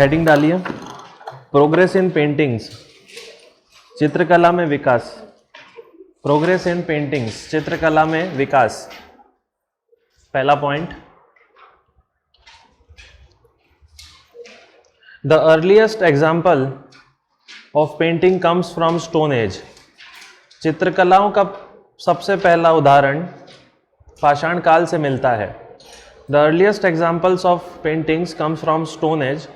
Heading डालिए, progress इन paintings, चित्रकला में विकास। प्रोग्रेस इन पेंटिंग्स, चित्रकला में विकास। पहला point, the earliest example of painting comes from stone age. चित्रकलाओं का सबसे पहला उदाहरण पाषाण काल से मिलता है। The earliest examples of paintings comes from stone age.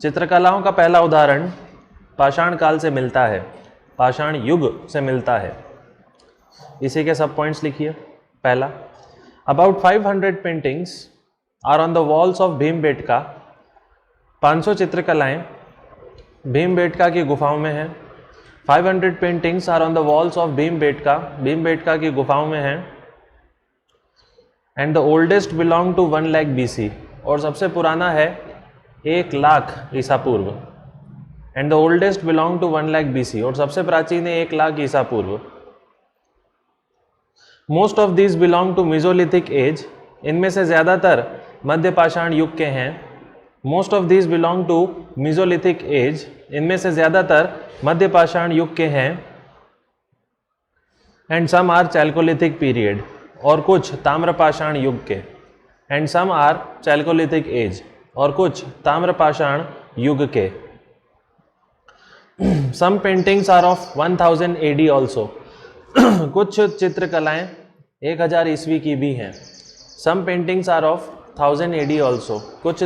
चित्रकलाओं का पहला उदाहरण पाषाण काल से मिलता है, पाषाण युग से मिलता है। इसी के सब पॉइंट्स लिखिए। पहला, about 500 paintings are on the walls of Bhimbetka. 500 चित्रकलाएं भीमबेटका की गुफाओं में हैं। 500 paintings are on the walls of Bhimbetka, Bhimbetka की गुफाओं में हैं। And the oldest belong to 1 lakh BC, और सबसे पुराना है 1 लाख ईसा पूर्व। And the oldest belong to 1 lakh BC, और सबसे प्राचीन है 1 लाख ईसा पूर्व। Most of these belong to mesolithic age, इनमें से ज़्यादातर मध्य पाषाण युग के हैं। Most of these belong to mesolithic age, इनमें से ज़्यादातर मध्य पाषाण युग के हैं। And some are chalcolithic period, और कुछ ताम्रपाषाण युग के। And some are chalcolithic age, और कुछ ताम्रपाषाण युग के। Some paintings are of 1000 AD also, कुछ चित्रकलाएं 1000 ईस्वी की भी हैं। Some paintings are of 1000 AD also, कुछ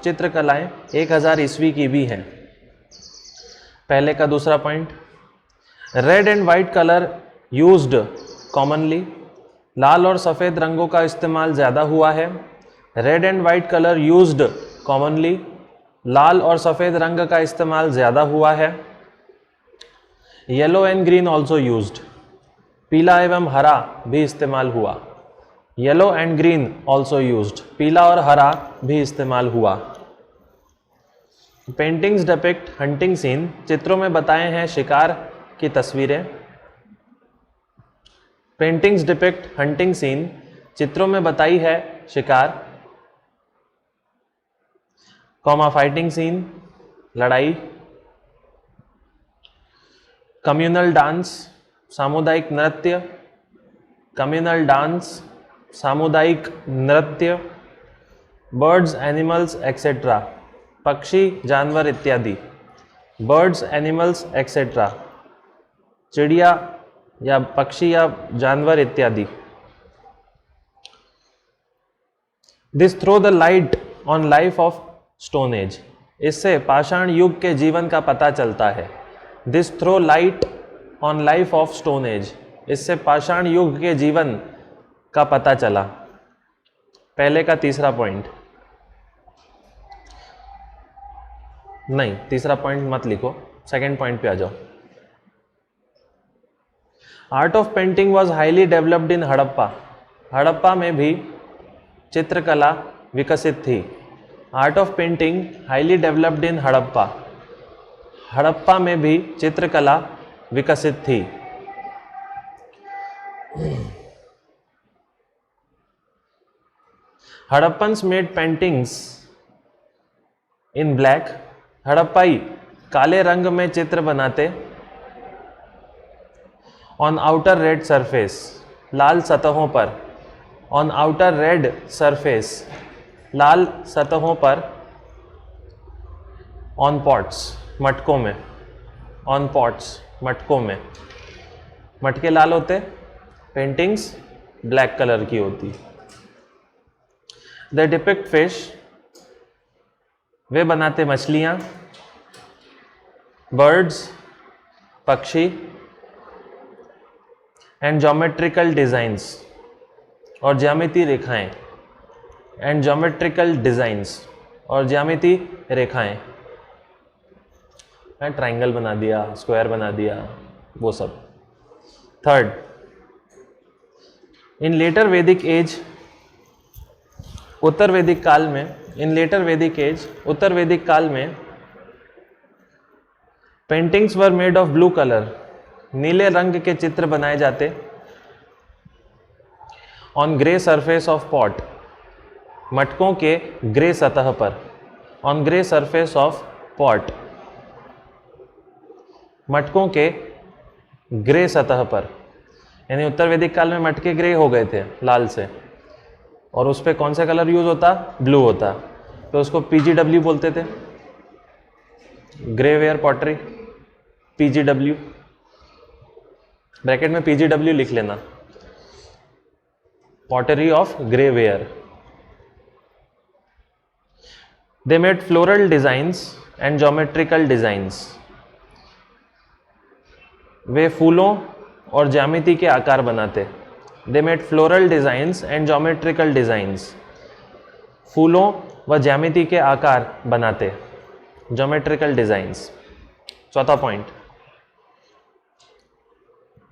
चित्रकलाएं 1000 ईस्वी की भी हैं। पहले का दूसरा point, red and white colour used commonly. लाल और सफ़ेद रंगों का इस्तेमाल ज़्यादा हुआ है। Red and white colour used commonly, लाल और सफ़ेद रंग का इस्तेमाल ज़्यादा हुआ है। Yellow and green also used, पीला एवं हरा भी इस्तेमाल हुआ। Yellow and green also used, पीला और हरा भी इस्तेमाल हुआ। पेंटिंग्स डिपिक्ट हंटिंग सीन, चित्रों में बताए हैं शिकार की तस्वीरें। पेंटिंग्स डिपिक्ट हंटिंग सीन, चित्रों में बताई है शिकार। कॉमा फाइटिंग सीन, लड़ाई। कम्युनल डांस, सामुदायिक नृत्य। कम्युनल डांस, सामुदायिक नृत्य। बर्ड्स, एनिमल्स एक्सेट्रा, पक्षी, जानवर इत्यादि। बर्ड्स, एनिमल्स एक्सेट्रा, चिड़िया या पक्षी या जानवर इत्यादि। This throw the light on life of stone age, इससे पाषाण युग के जीवन का पता चलता है। This throw light on life of stone age, इससे पाषाण युग के जीवन का पता चला। पहले का तीसरा पॉइंट, नहीं तीसरा पॉइंट मत लिखो, सेकंड पॉइंट पे आ जाओ। Art of painting was highly developed in Harappa, Harappa में भी चित्रकला विकसित थी। Art of painting highly developed in Harappa, Harappa में भी चित्रकला विकसित थी। Harappans made paintings in black, हड़प्पाई काले रंग में चित्र बनाते। ऑन आउटर रेड सरफेस, लाल सतहों पर। ऑन आउटर रेड सरफेस, लाल सतहों पर। ऑन पॉट्स, मटकों में। ऑन पॉट्स, मटकों में। मटके लाल होते, पेंटिंग्स ब्लैक कलर की होती। द डिपिक्ट फिश, वे बनाते मछलियां। बर्ड्स, पक्षी। एंड ज्योमेट्रिकल डिजाइंस, और ज्यामिति रेखाएं। एंड ज्योमेट्रिकल डिजाइंस, और ज्यामिति रेखाएं। ट्रायंगल बना दिया, स्क्वायर बना दिया, वो सब। थर्ड, इन लेटर वैदिक एज, उत्तर वैदिक काल में। इन लेटर वैदिक एज, उत्तर वैदिक काल में paintings were made of blue colour, नीले रंग के चित्र बनाए जाते। On grey surface of pot, मटकों के ग्रे सतह पर। On grey surface of pot, मटकों के ग्रे सतह पर, यानी उत्तर वैदिक काल में मटके ग्रे हो गए थे लाल से, और उस पर कौन सा कलर यूज होता, ब्लू होता, तो उसको PGW बोलते थे, ग्रेवेयर पॉटरी, PGW, ब्रैकेट में PGW लिख लेना, pottery of greyware. They made floral designs and geometrical designs, वे फूलों और ज्यामिति के आकार बनाते। They made floral designs and geometrical designs, फूलों व ज्यामिति के आकार बनाते, ज्योमेट्रिकल डिजाइंस। चौथा point,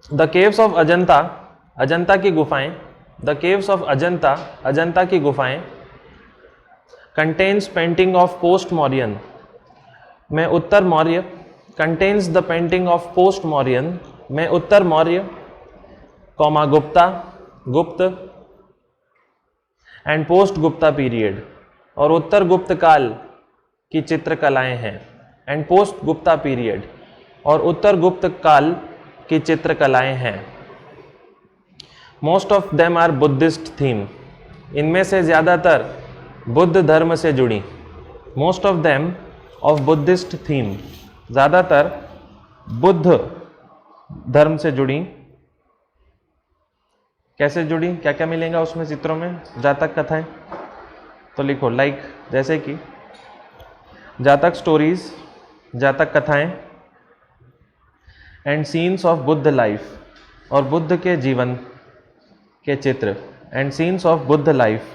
the caves of Ajanta, Ajanta की गुफाएं, the caves of Ajanta, Ajanta की गुफाएं, contains painting of post Mauryan, में उत्तर Maurya, contains the painting of post Mauryan, में उत्तर मौर्य, कॉमा गुप्ता, गुप्त, एंड पोस्ट गुप्ता पीरियड, और उत्तर गुप्त काल की चित्रकलाएं हैं, एंड पोस्ट गुप्ता पीरियड, और उत्तर गुप्त काल की चित्रकलाएं हैं। Most of them are Buddhist theme, इनमें से ज़्यादातर बुद्ध धर्म से जुड़ी, most of them of Buddhist theme, ज़्यादातर बुद्ध धर्म से जुड़ी। कैसे जुड़ी, क्या क्या मिलेगा उसमें चित्रों में, जातक कथाएं, तो लिखो लाइक, जैसे कि जातक स्टोरीज, जातक कथाएं, and scenes of Buddha life, और बुद्ध के जीवन के चित्र, and scenes of Buddha life,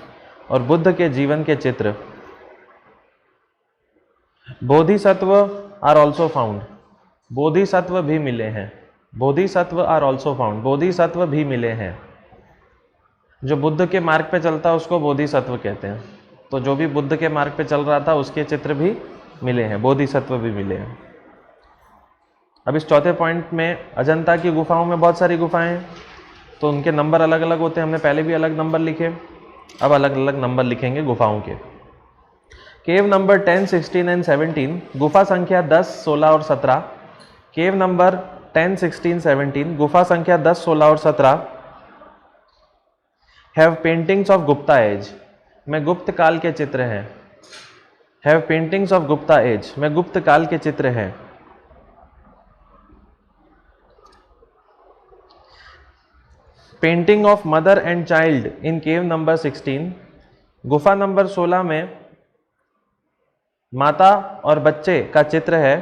और बुद्ध के जीवन के चित्र। Bodhisattva are also found, Bodhisattva भी मिले हैं, Bodhisattva are also found, Bodhisattva भी मिले हैं। जो बुद्ध के मार्ग पे चलता है उसको बोधिसत्व कहते हैं, तो जो भी बुद्ध के मार्ग पे चल रहा था उसके चित्र भी मिले हैं, बोधिसत्व भी मिले हैं। अब इस चौथे पॉइंट में, अजंता की गुफाओं में बहुत सारी गुफाएं हैं, तो उनके नंबर अलग अलग होते हैं, हमने पहले भी अलग नंबर लिखे, अब अलग अलग नंबर लिखेंगे गुफाओं के। केव नंबर 10, 16 एंड 17, गुफा संख्या 10, 16 और 17, केव नंबर 10, 16, 17, गुफा संख्या 10, 16 और 17, have paintings of Gupta age, में गुप्त काल के चित्र हैं, have paintings of Gupta age, में गुप्त काल के चित्र हैं। Painting of mother and child in cave number 16, गुफा नंबर 16 में माता और बच्चे का चित्र है,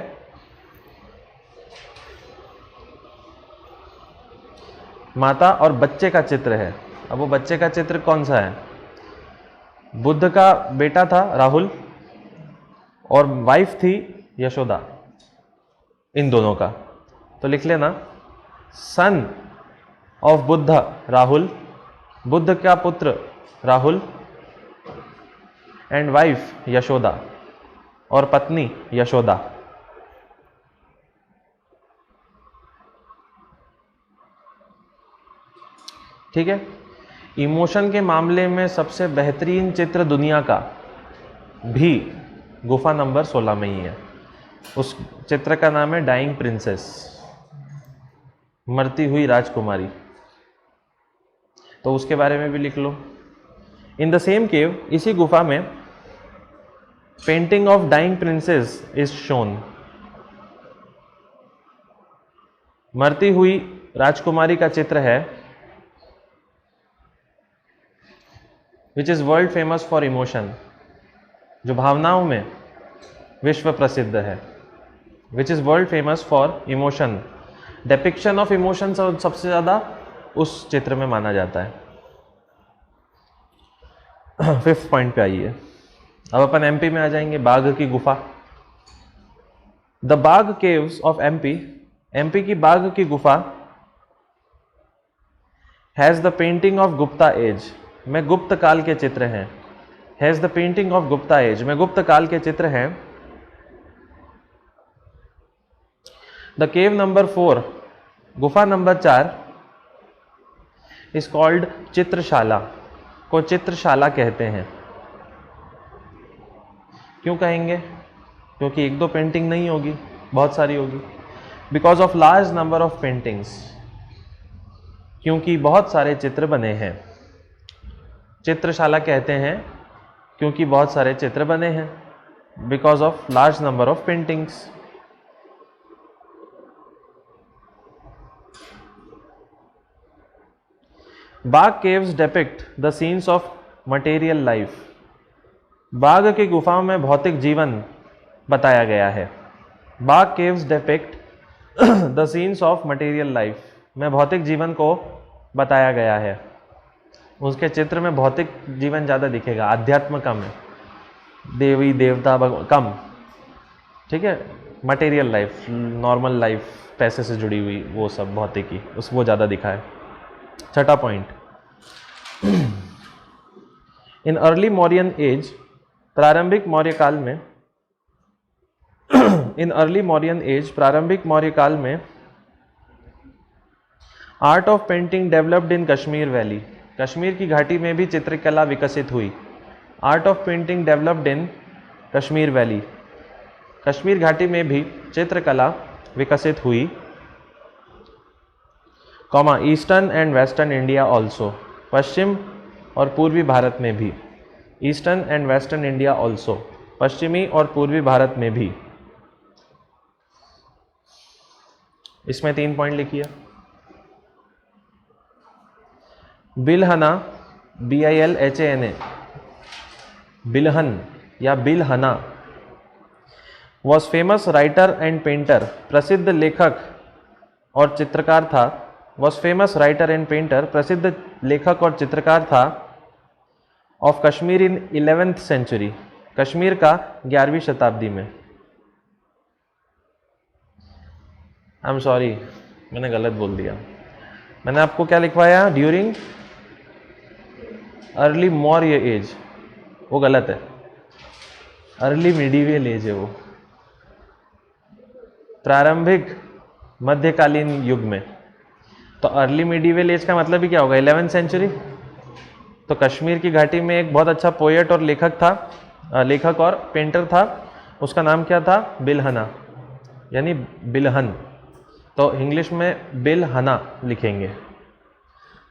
माता और बच्चे का चित्र है। अब वो बच्चे का चित्र कौन सा है, बुद्ध का बेटा था राहुल, और वाइफ थी यशोदा, इन दोनों का, तो लिख लेना सन ऑफ बुद्ध राहुल, बुद्ध का पुत्र राहुल, एंड वाइफ यशोदा, और पत्नी यशोदा। ठीक है। इमोशन के मामले में सबसे बेहतरीन चित्र दुनिया का भी गुफा नंबर 16 में ही है। उस चित्र का नाम है डाइंग प्रिंसेस, मरती हुई राजकुमारी, तो उसके बारे में भी लिख लो। इन द सेम केव, इसी गुफा में, painting of dying princess is shown, मरती हुई राजकुमारी का चित्र है, which is world famous for emotion, जो भावनाओं में विश्व प्रसिद्ध है, which is world famous for emotion. Depiction of emotion सबसे ज्यादा उस चित्र में माना जाता है। 5th पॉइंट पे आइए। अब अपन एमपी में आ जाएंगे, बाघ की गुफा। द बाघ केव्स ऑफ एमपी, एमपी की बाघ की गुफा, has the painting of Gupta age, में गुप्त काल के चित्र हैं, has the painting of Gupta age, में गुप्त काल के चित्र हैं। द केव नंबर 4, गुफा नंबर 4, इज कॉल्ड चित्रशाला, को चित्रशाला कहते हैं। क्यों कहेंगे? क्योंकि एक दो पेंटिंग नहीं होगी, बहुत सारी होगी। Because of large number of paintings, क्योंकि बहुत सारे चित्र बने हैं। चित्रशाला कहते हैं क्योंकि बहुत सारे चित्र बने हैं, because of large number of paintings. Bagh caves depict the scenes of material life. Bagh की गुफाओं में भौतिक जीवन बताया गया है। बाघ caves depict the scenes of material life में भौतिक जीवन को बताया गया है। उसके चित्र में भौतिक जीवन ज़्यादा दिखेगा, अध्यात्म कम है, देवी देवता कम, ठीक है। मटेरियल लाइफ, नॉर्मल लाइफ, पैसे से जुड़ी हुई वो सब भौतिकी, वो ज़्यादा दिखा है। छठा point, in early Mauryan age, प्रारंभिक मौर्य काल में इन अर्ली मौर्यन एज, प्रारंभिक मौर्य काल में art of painting developed in Kashmir valley. Kashmir की घाटी में भी चित्रकला विकसित हुई। Art of painting developed in Kashmir valley, Kashmir घाटी में भी चित्रकला विकसित हुई, comma eastern and western India also, पश्चिम और पूर्वी भारत में भी। Eastern and western India also, पश्चिमी और पूर्वी भारत में भी। इसमें 3 पॉइंट लिखिए। बिलहना, BILHANA, बिलहन या Bilhana was famous writer and painter, प्रसिद्ध लेखक और चित्रकार था। Was famous writer and painter, प्रसिद्ध लेखक और चित्रकार था। Of Kashmir in 11th century, Kashmir का 11वीं शताब्दी में। आई एम सॉरी, मैंने गलत बोल दिया। मैंने आपको क्या लिखवाया? ड्यूरिंग अर्ली मौर्य एज, वो गलत है, अर्ली मिडीवियल एज है वो, प्रारंभिक मध्यकालीन युग में। तो अर्ली मिडीवियल एज का मतलब ही क्या होगा? 11th century. तो कश्मीर की घाटी में एक बहुत अच्छा पोएट और लेखक था, लेखक और पेंटर था, उसका नाम क्या था? बिलहना, यानी बिलहन। तो इंग्लिश में बिलहना लिखेंगे।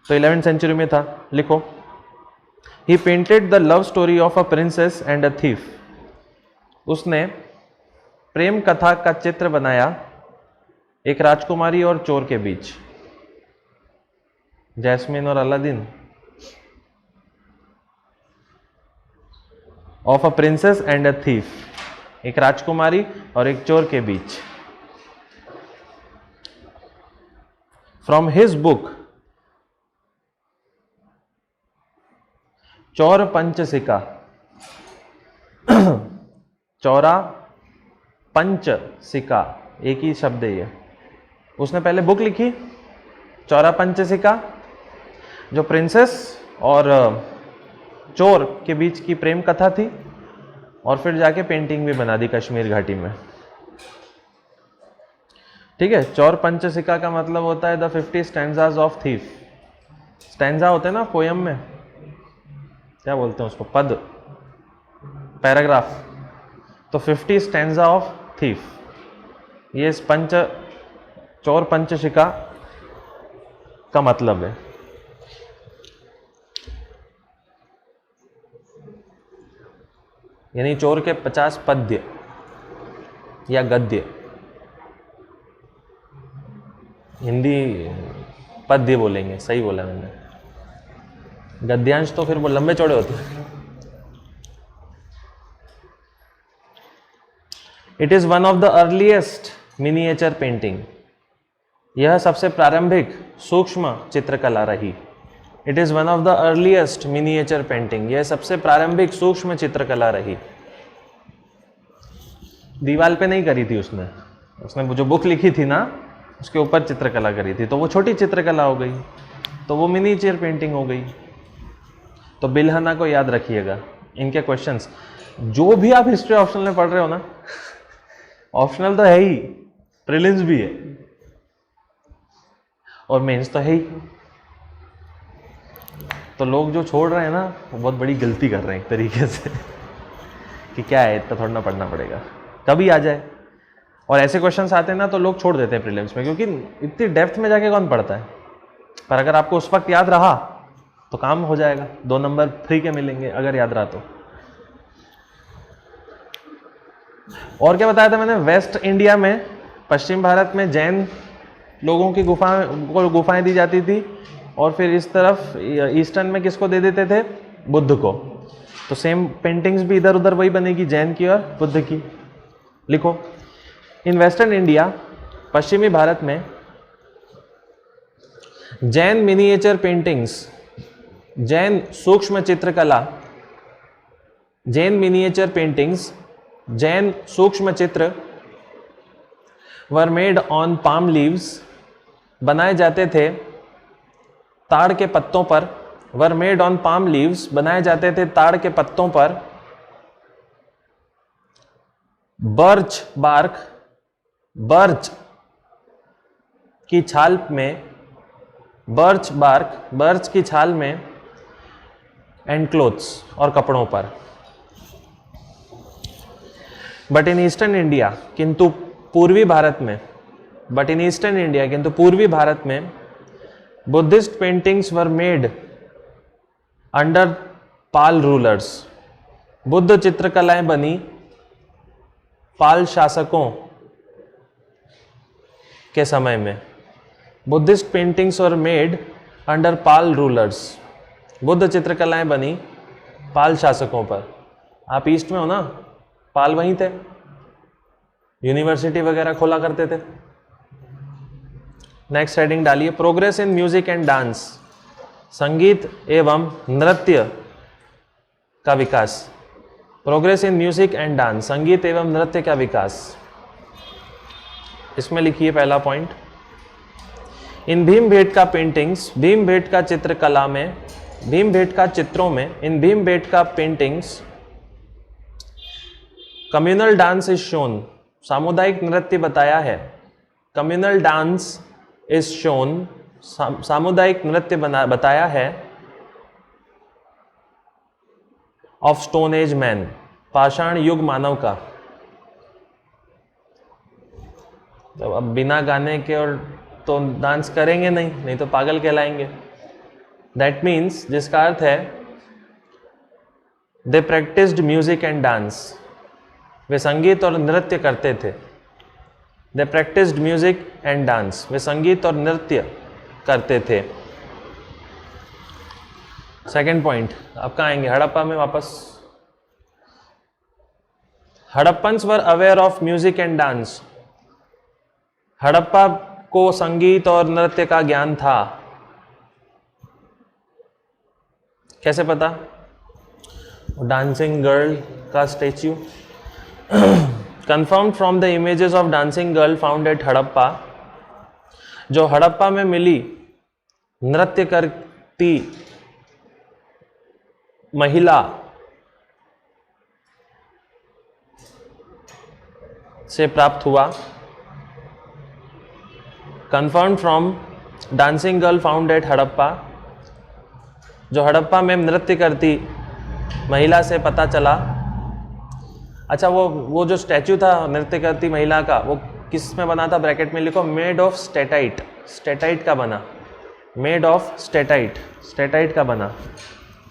तो 11th सेंचुरी में था। लिखो, he painted the love story of a princess and a thief. उसने प्रेम कथा का चित्र बनाया एक राजकुमारी और चोर के बीच। जैस्मिन और Aladdin. Of a princess and a thief, एक राजकुमारी और एक चोर के बीच। फ्रॉम हिज बुक चौर पंचसिका, चौरा पंचसिका एक ही शब्द है ये। उसने पहले बुक लिखी चौरा पंचसिका, जो प्रिंसेस और चोर के बीच की प्रेम कथा थी, और फिर जाके पेंटिंग भी बना दी कश्मीर घाटी में। ठीक है। चौर पंचसिका का मतलब होता है the 50 stanzas of thief. Stanza होते हैं ना पोयम में, क्या बोलते हैं उसको? पद, पैराग्राफ। तो 50 स्टैंजा ऑफ थीफ, ये इस चौर पंचशिका का मतलब है। यानी चोर के 50 पद्य या गद्य, हिंदी पद्य बोलेंगे, सही बोला मैंने। गद्यांश तो फिर वो लंबे चौड़े होते हैं। It is one of the earliest miniature painting, यह सबसे प्रारंभिक सूक्ष्म चित्रकला रही। It is one of the earliest miniature painting, यह सबसे प्रारंभिक सूक्ष्म चित्रकला रही। दीवार पे नहीं करी थी उसने जो बुक लिखी थी ना, उसके ऊपर चित्रकला करी थी, तो वो छोटी चित्रकला हो गई, तो वो मिनिएचर पेंटिंग हो गई। तो बिलहना को याद रखिएगा, इनके क्वेश्चंस जो भी आप हिस्ट्री ऑप्शनल में पढ़ रहे हो ना, ऑप्शनल तो है ही, प्रीलिम्स भी है और मेंस तो है ही। तो लोग जो छोड़ रहे हैं ना, वो बहुत बड़ी गलती कर रहे हैं एक तरीके से कि क्या है, इतना थोड़ा ना पढ़ना पड़ेगा, कभी आ जाए। और ऐसे क्वेश्चंस आते हैं ना तो लोग छोड़ देते हैं प्रीलिम्स में, क्योंकि इतनी डेप्थ में जाके कौन पढ़ता है। पर अगर आपको उस वक्त याद रहा तो काम हो जाएगा, 2 नंबर फ्री के मिलेंगे अगर याद रहा तो। और क्या बताया था मैंने, वेस्ट इंडिया में, पश्चिम भारत में जैन लोगों की गुफाएं दी जाती थी, और फिर इस तरफ ईस्टर्न में किसको दे देते थे, बुद्ध को। तो सेम पेंटिंग्स भी इधर उधर वही बनेगी, जैन की और बुद्ध की। लिखो, इन वेस्टर्न इंडिया, पश्चिमी भारत में जैन मिनिएचर पेंटिंग्स, जैन सूक्ष्म चित्रकला, जैन मिनिएचर पेंटिंग्स, जैन सूक्ष्म चित्र were made on palm leaves, बनाए जाते थे ताड़ के पत्तों पर। Were made on palm leaves, बनाए जाते थे ताड़ के पत्तों पर। बर्च बार्क, बर्च की छाल में, बर्च बार्क, बर्च की छाल में, एंड क्लोथ्स, और कपड़ों पर। बट इन ईस्टर्न इंडिया, किंतु पूर्वी भारत में, बट इन ईस्टर्न इंडिया, किंतु पूर्वी भारत में, Buddhist paintings were made under Pala rulers, Buddha चित्रकलाएं बनी पाल शासकों के समय में। Buddhist paintings were made under Pala rulers, Buddha चित्रकलाएं बनी पाल शासकों पर। आप ईस्ट में हो ना, पाल वहीं थे, यूनिवर्सिटी वगैरह खोला करते थे। नेक्स्ट हेडिंग डालिए, progress in music and dance, संगीत एवं नृत्य का विकास। Progress in music and dance, संगीत एवं नृत्य का विकास। इसमें लिखिए पहला point, in Bhimbetka paintings, Bhimbetka चित्रकला में, भीमबेटका चित्रों में, in Bhimbetka paintings communal dance is shown, सामुदायिक नृत्य बताया है। कम्युनल डांस इज शोन, सामुदायिक नृत्य बताया है। ऑफ स्टोन एज मैन, पाषाण युग मानव का। तो अब बिना गाने के और तो डांस करेंगे नहीं, नहीं तो पागल कहलाएंगे। दैट मीन्स, जिसका अर्थ है दे प्रैक्टिस्ड म्यूजिक एंड डांस, वे संगीत और नृत्य करते थे। दे प्रैक्टिस्ड म्यूजिक एंड डांस, वे संगीत और नृत्य करते थे। सेकेंड पॉइंट, अब कहाँ आएंगे, हड़प्पा में वापस। Harappans were aware of music and dance, Harappa को संगीत और नृत्य का ज्ञान था। कैसे पता, डांसिंग गर्ल का statue, confirmed from the images of dancing girl found at Harappa, जो हड़प्पा में मिली नृत्य करती महिला से प्राप्त हुआ। confirmed from dancing girl found at Harappa, जो हड़प्पा में नृत्य करती महिला से पता चला। अच्छा, वो जो स्टैचू था नृत्य करती महिला का, वो किस में बना था, ब्रैकेट में लिखो, मेड ऑफ स्टेटाइट, स्टेटाइट का बना, मेड ऑफ स्टेटाइट, स्टेटाइट का बना,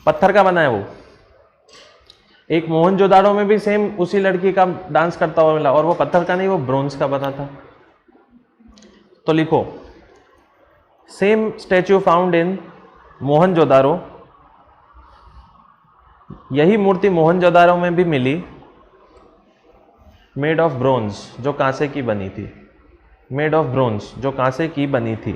पत्थर का बना है वो। एक मोहनजोदाड़ो में भी सेम उसी लड़की का डांस करता हुआ मिला, और वो पत्थर का नहीं, वो ब्रोंज का बना था। तो लिखो, same statue found in Mohenjodaro, यही मूर्ति मोहनजोदाड़ो में भी मिली। मेड ऑफ ब्रोंज, जो कांसे की बनी थी, मेड ऑफ ब्रोंज, जो कांसे की बनी थी।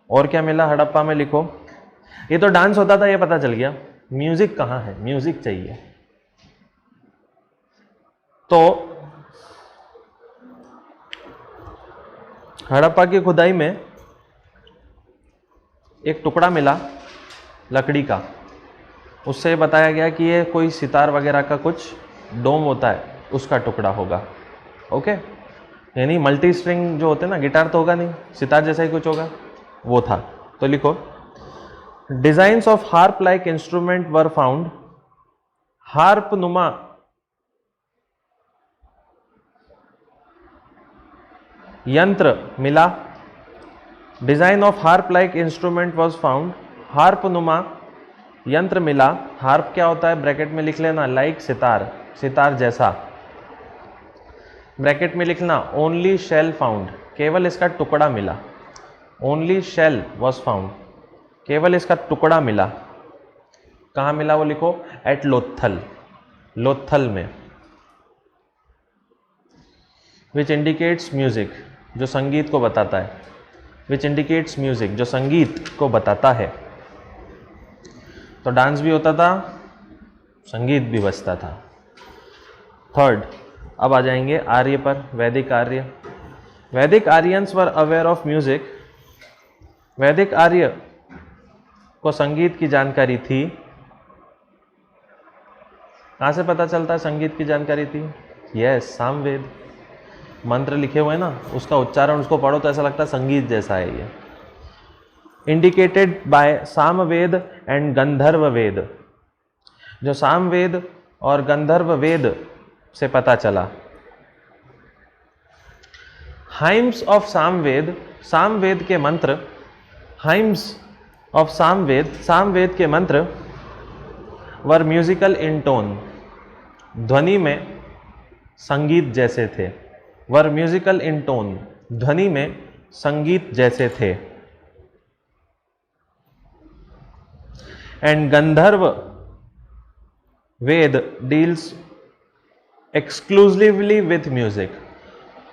और क्या मिला हड़प्पा में, लिखो। ये तो डांस होता था, ये पता चल गया, म्यूजिक कहाँ है, म्यूजिक चाहिए। तो हड़प्पा की खुदाई में एक टुकड़ा मिला लकड़ी का, उससे बताया गया कि ये कोई सितार वगैरह का कुछ डोम होता है, उसका टुकड़ा होगा। ओके, यानी मल्टी स्ट्रिंग जो होते हैं ना, गिटार तो होगा नहीं, सितार जैसा ही कुछ होगा। वो था। तो लिखो, designs of harp like instrument were found, harp नुमा यंत्र मिला। Design of harp like instrument was found, harp नुमा यंत्र मिला। हार्प क्या होता है, ब्रैकेट में लिख लेना, लाइक सितार, सितार जैसा। ब्रैकेट में लिखना, ओनली शेल फाउंड, केवल इसका टुकड़ा मिला। ओनली शेल वॉज फाउंड, केवल इसका टुकड़ा मिला। कहाँ मिला वो लिखो, एट लोथल, लोथल में। विच इंडिकेट्स म्यूजिक, जो संगीत को बताता है। विच इंडिकेट्स म्यूजिक, जो संगीत को बताता है। तो डांस भी होता था, संगीत भी बजता था। थर्ड, अब आ जाएंगे आर्य पर, वैदिक आर्य। वैदिक Aryans were aware of music, वैदिक आर्य को संगीत की जानकारी थी। कहाँ से पता चलता है संगीत की जानकारी थी? यस, सामवेद, मंत्र लिखे हुए हैं ना, उसका उच्चारण उसको पढ़ो तो ऐसा लगता है संगीत जैसा है ये। इंडिकेटेड बाय सामवेद एंड गंधर्व वेद, जो सामवेद और गंधर्व वेद से पता चला। हाइम्स ऑफ सामवेद, सामवेद के मंत्र, हाइम्स ऑफ सामवेद, सामवेद के मंत्र वर म्यूजिकल इन टोन, ध्वनि में संगीत जैसे थे। वर म्यूजिकल इन टोन, ध्वनि में संगीत जैसे थे। And Gandharva Veda deals exclusively with music,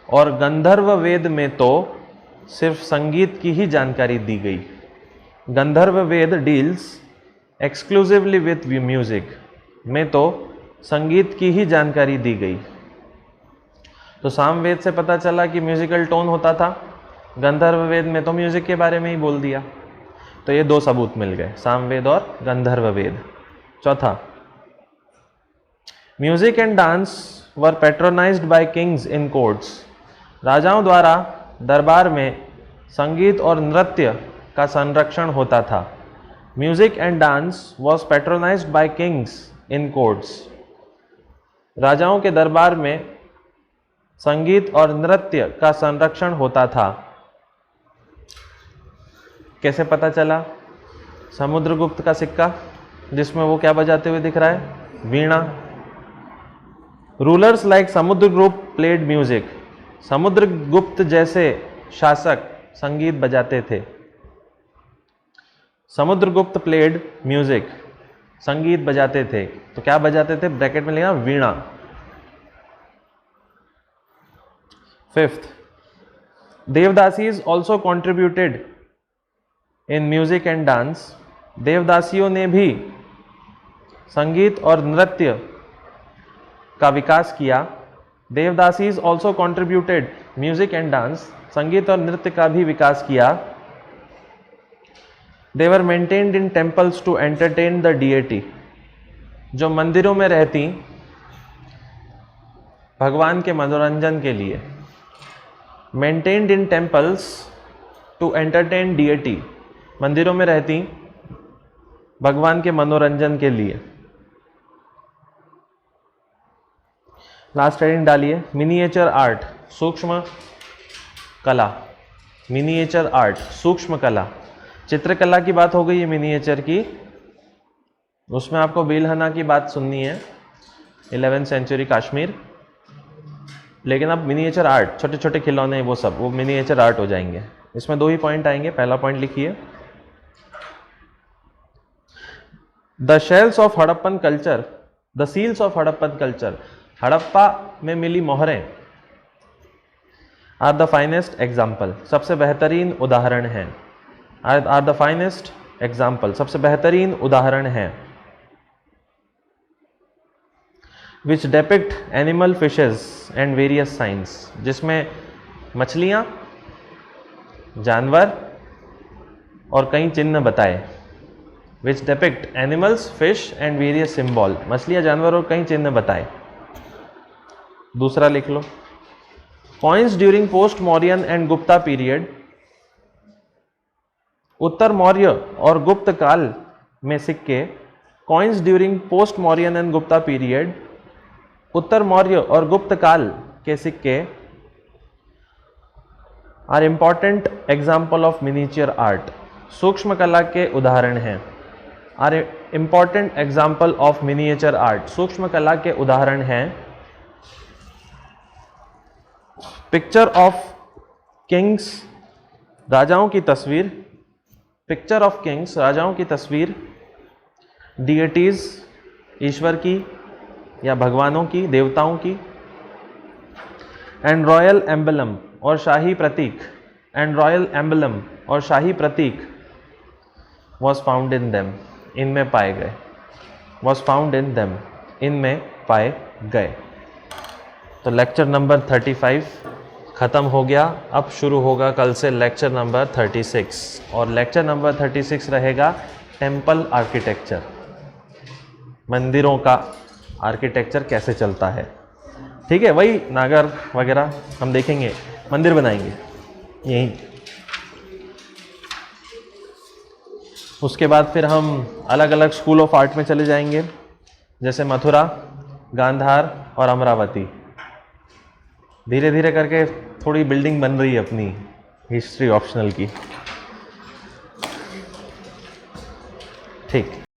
और गंधर्व वेद में तो सिर्फ संगीत की ही जानकारी दी गई। गंधर्व वेद डील्स एक्सक्लूसिवली विथ म्यूजिक में तो संगीत की ही जानकारी दी गई। तो सामवेद से पता चला कि म्यूजिकल टोन होता था, गंधर्व वेद में तो म्यूजिक के बारे में ही बोल दिया। तो ये दो सबूत मिल गए, सामवेद और गंधर्व वेद। चौथा, music and dance were patronised by kings in courts, राजाओं द्वारा दरबार में संगीत और नृत्य का संरक्षण होता था। Music and dance was patronised by kings in courts, राजाओं के दरबार में संगीत और नृत्य का संरक्षण होता था। कैसे पता चला? समुद्रगुप्त का सिक्का, जिसमें वो क्या बजाते हुए दिख रहा है, veena. Rulers like Samudragupta played music, Samudragupta जैसे शासक संगीत बजाते थे। समुद्रगुप्त प्लेड म्यूजिक, संगीत बजाते थे। तो क्या बजाते थे? ब्रैकेट में लिखा veena. Fifth, devadasis also contributed in music and dance, देवदासियों ने भी संगीत और नृत्य का विकास किया। Devadasis also contributed music and dance, संगीत और नृत्य का भी विकास किया। They were maintained in temples to entertain the deity, जो मंदिरों में रहती भगवान के मनोरंजन के लिए। Maintained in temples to entertain deity, मंदिरों में रहती भगवान के मनोरंजन के लिए। लास्ट हेडिंग डालिए, मिनिएचर आर्ट, सूक्ष्म कला। मिनिएचर आर्ट, सूक्ष्म कला। चित्रकला की बात हो गई है मिनिएचर की, उसमें आपको बेलहना की बात सुननी है, 11वीं सेंचुरी कश्मीर। लेकिन अब मिनिएचर आर्ट, छोटे छोटे खिलौने, वो सब वो मिनिएचर आर्ट हो जाएंगे। इसमें दो ही पॉइंट आएंगे। पहला पॉइंट लिखिए, the shells of Harappan culture, the seals of Harappan culture, Harappa में मिली मोहरें आर द फाइनेस्ट एग्जाम्पल, सबसे बेहतरीन उदाहरण हैं। आर द फाइनेस्ट एग्जाम्पल, सबसे बेहतरीन उदाहरण हैं। Which depict animal fishes and various signs, जिसमें मछलियां, जानवर और कई चिन्ह बताए। Which depict animals, fish and various symbol, मछलियां, जानवर और कई चिन्ह बताए। दूसरा लिख लो, coins during post Mauryan and Gupta period, उत्तर मौर्य और गुप्त काल में सिक्के, coins during post Mauryan and Gupta period, उत्तर मौर्य और गुप्त काल के सिक्के are important example of miniature art, सूक्ष्म कला के उदाहरण हैं। Are important example of miniature art, सूक्ष्म कला के उदाहरण हैं। पिक्चर ऑफ किंग्स, राजाओं की तस्वीर, पिक्चर ऑफ किंग्स, राजाओं की तस्वीर, डिएटीज, ईश्वर की या भगवानों की, देवताओं की, एंड रॉयल एम्बलम और शाही प्रतीक, एंड रॉयल एम्बलम और शाही प्रतीक वॉज फाउंड इन देम, इनमें पाए गए, वॉज फाउंड इन देम, इनमें पाए गए। तो लेक्चर नंबर 35 ख़त्म हो गया। अब शुरू होगा कल से लेक्चर नंबर 36, और लेक्चर नंबर 36 रहेगा टेम्पल आर्किटेक्चर, मंदिरों का आर्किटेक्चर कैसे चलता है। ठीक है, वही नागर वगैरह हम देखेंगे, मंदिर बनाएंगे यहीं। उसके बाद फिर हम अलग अलग स्कूल ऑफ आर्ट में चले जाएंगे, जैसे मथुरा, गांधार और अमरावती। धीरे धीरे करके थोड़ी बिल्डिंग बन रही है अपनी हिस्ट्री ऑप्शनल की। ठीक।